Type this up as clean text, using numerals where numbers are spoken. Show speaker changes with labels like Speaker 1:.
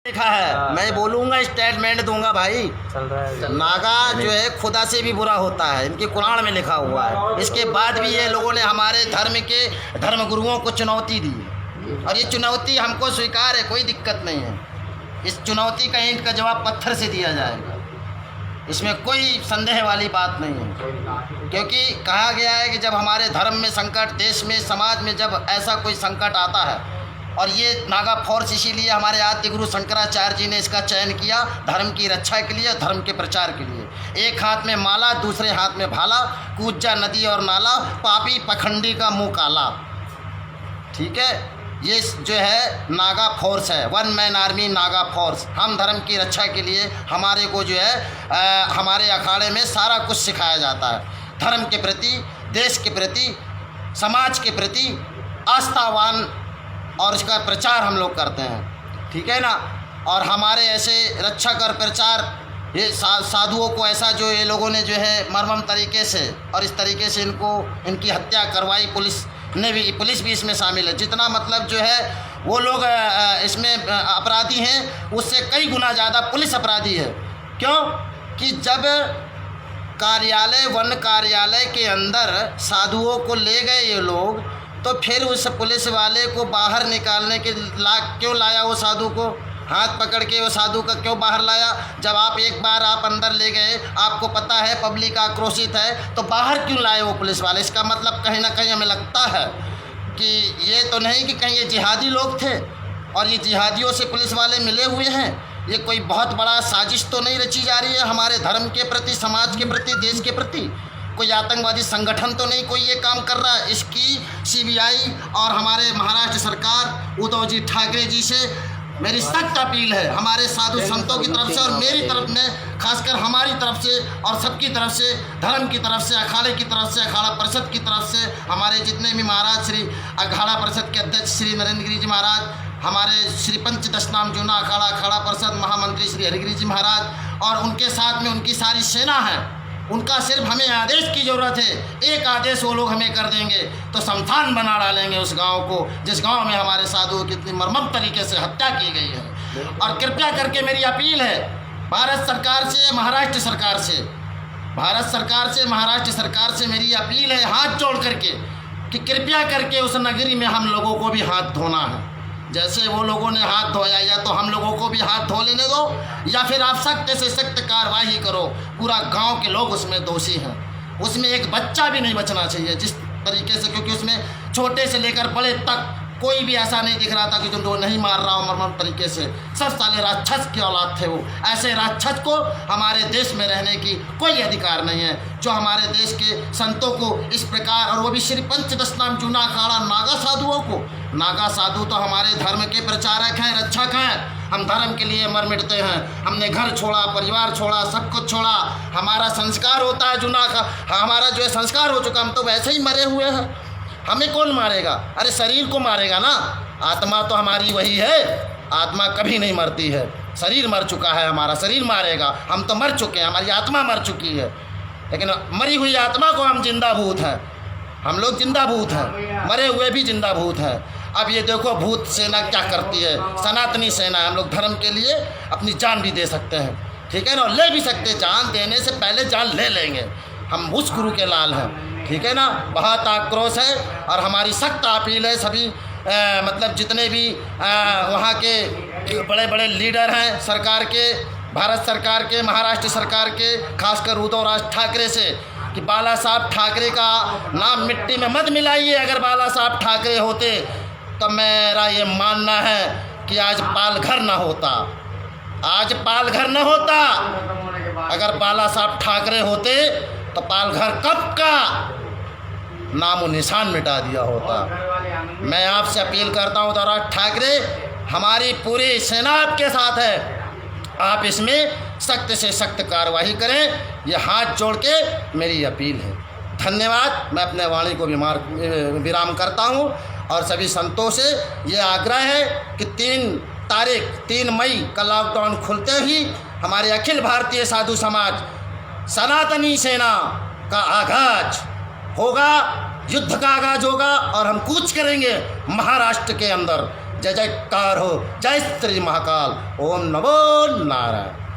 Speaker 1: लिखा है, मैं बोलूँगा स्टेटमेंट दूंगा भाई।
Speaker 2: चल रहा है
Speaker 1: नागा जो है खुदा से भी बुरा होता है, इनके कुरान में लिखा हुआ है। इसके बाद भी ये लोगों ने हमारे धर्म के धर्म गुरुओं को चुनौती दी और ये चुनौती हमको स्वीकार है, कोई दिक्कत नहीं है। इस चुनौती का ईंट का जवाब पत्थर से दिया जाएगा, इसमें कोई संदेह वाली बात नहीं है। क्योंकि कहा गया है कि जब हमारे धर्म में संकट, देश में, समाज में जब ऐसा कोई संकट आता है, और ये नागा फोर्स इसीलिए हमारे आद्य गुरु शंकराचार्य जी ने इसका चयन किया धर्म की रक्षा के लिए, धर्म के प्रचार के लिए। एक हाथ में माला, दूसरे हाथ में भाला, कूद जा नदी और नाला, पापी पखंडी का मुंह काला। ठीक है, ये जो है नागा फोर्स है, one man army Naga force. हम धर्म की रक्षा के लिए हमारे को जो है हमारे अखाड़े में सारा कुछ सिखाया जाता है। धर्म के प्रति, देश के प्रति, समाज के प्रति आस्थावान और इसका प्रचार हम लोग करते हैं। ठीक है ना। और हमारे ऐसे रक्षक और प्रचार ये साधुओं को ऐसा जो ये लोगों ने जो है मर्मम तरीके से और इस तरीके से इनकी हत्या करवाई, पुलिस भी इसमें शामिल है। जितना मतलब जो है वो लोग इसमें अपराधी हैं, उससे कई गुना ज़्यादा पुलिस अपराधी है। क्यों कि जब कार्यालय, वन कार्यालय के अंदर साधुओं को ले गए ये लोग, तो फिर उस पुलिस वाले को बाहर निकालने के क्यों लाया? वो साधु को हाथ पकड़ के वो साधु का क्यों बाहर लाया? जब आप एक बार आप अंदर ले गए, आपको पता है पब्लिक आक्रोशित है, तो बाहर क्यों लाए वो पुलिस वाले? इसका मतलब कहीं ना कहीं हमें लगता है कि ये तो नहीं कि कहीं ये जिहादी लोग थे और ये जिहादियों से पुलिस वाले मिले हुए हैं। ये कोई बहुत बड़ा साजिश तो नहीं रची जा रही है हमारे धर्म के प्रति, समाज के प्रति, देश के प्रति? कोई आतंकवादी संगठन तो नहीं कोई ये काम कर रहा है? इसकी सीबीआई और हमारे महाराष्ट्र सरकार उद्धव जी ठाकरे जी से मेरी सख्त अपील है, हमारे साधु संतों की तरफ से और मेरी तरफ में, खासकर हमारी तरफ से और सबकी तरफ से, धर्म की तरफ से, अखाड़े की तरफ से, अखाड़ा परिषद की तरफ से, हमारे जितने भी महाराज, श्री अखाड़ा परिषद के अध्यक्ष श्री नरेंद्र गिरी जी महाराज, हमारे श्री पंच दशनाम जूना अखाड़ा परिषद महामंत्री श्री हरिगिरी जी महाराज और उनके साथ में उनकी सारी सेना है। उनका सिर्फ हमें आदेश की ज़रूरत है। एक आदेश वो लोग हमें कर देंगे तो शमशान बना डालेंगे उस गांव को, जिस गांव में हमारे साधुओं की इतनी मर्मम तरीके से हत्या की गई है। और कृपया करके मेरी अपील है भारत सरकार से, महाराष्ट्र सरकार से, भारत सरकार से, महाराष्ट्र सरकार से मेरी अपील है हाथ जोड़ करके कि कृपया करके उस नगरी में हम लोगों को भी हाथ धोना है। जैसे वो लोगों ने हाथ धोया, या तो हम लोगों को भी हाथ धो लेने दो, या फिर आप सख्त से सख्त कार्रवाई करो। पूरा गांव के लोग उसमें दोषी हैं, उसमें एक बच्चा भी नहीं बचना चाहिए जिस तरीके से, क्योंकि उसमें छोटे से लेकर बड़े तक कोई भी ऐसा नहीं दिख रहा था कि जो नहीं मार रहा हो मर्मम तरीके से। सब साले राक्षस की औलाद थे वो। ऐसे राक्षस को हमारे देश में रहने की कोई अधिकार नहीं है, जो हमारे देश के संतों को इस प्रकार, और वो भी श्री पंच दशनाम जूना अखाड़ा नागा साधुओं को। नागा साधु तो हमारे धर्म के प्रचारक हैं, रक्षक हैं। हम धर्म के लिए मर मिटते हैं। हमने घर छोड़ा, परिवार छोड़ा, सब कुछ छोड़ा। हमारा संस्कार होता है जूना का, हमारा जो है संस्कार हो चुका, हम तो वैसे ही मरे हुए हैं। हमें कौन मारेगा? अरे शरीर को मारेगा ना, आत्मा तो हमारी वही है। आत्मा कभी नहीं मरती है, शरीर मर चुका है, हमारा शरीर मारेगा। हम तो मर चुके हैं, हमारी आत्मा मर चुकी है, लेकिन मरी हुई आत्मा को हम जिंदा भूत हैं। हम लोग जिंदा भूत हैं, मरे हुए भी जिंदा भूत हैं। अब ये देखो भूत सेना क्या करती है, सनातनी सेना है। हम लोग धर्म के लिए अपनी जान भी दे सकते हैं, ठीक है ना, ले भी सकते हैं। जान देने से पहले जान ले लेंगे, हम उस गुरु के लाल हैं, ठीक है ना। बहुत आक्रोश है और हमारी सख्त अपील है सभी मतलब जितने भी वहाँ के बड़े बड़े लीडर हैं सरकार के, भारत सरकार के, महाराष्ट्र सरकार के, खासकर उद्धव राज ठाकरे से, कि बाला साहब ठाकरे का नाम मिट्टी में मत मिलाइए। अगर बाला साहब ठाकरे होते तो मेरा ये मानना है कि आज पालघर ना होता, आज पालघर न होता। अगर बाला साहब ठाकरे होते तो पालघर कब का नामो निशान मिटा दिया होता। मैं आपसे अपील करता हूँ उद्धव ठाकरे, हमारी पूरी सेना आपके साथ है, आप इसमें सख्त से सख्त कार्रवाई करें, ये हाथ जोड़ के मेरी अपील है। धन्यवाद। मैं अपने वाणी को विराम करता हूँ और सभी संतों से ये आग्रह है कि 3 मई का लॉकडाउन खुलते ही हमारे अखिल भारतीय साधु समाज सनातनी सेना का आगाज होगा, युद्ध का आगाज होगा और हम कूच करेंगे महाराष्ट्र के अंदर। जय जयकार हो। जय श्री महाकाल। ओम नमो नारायण।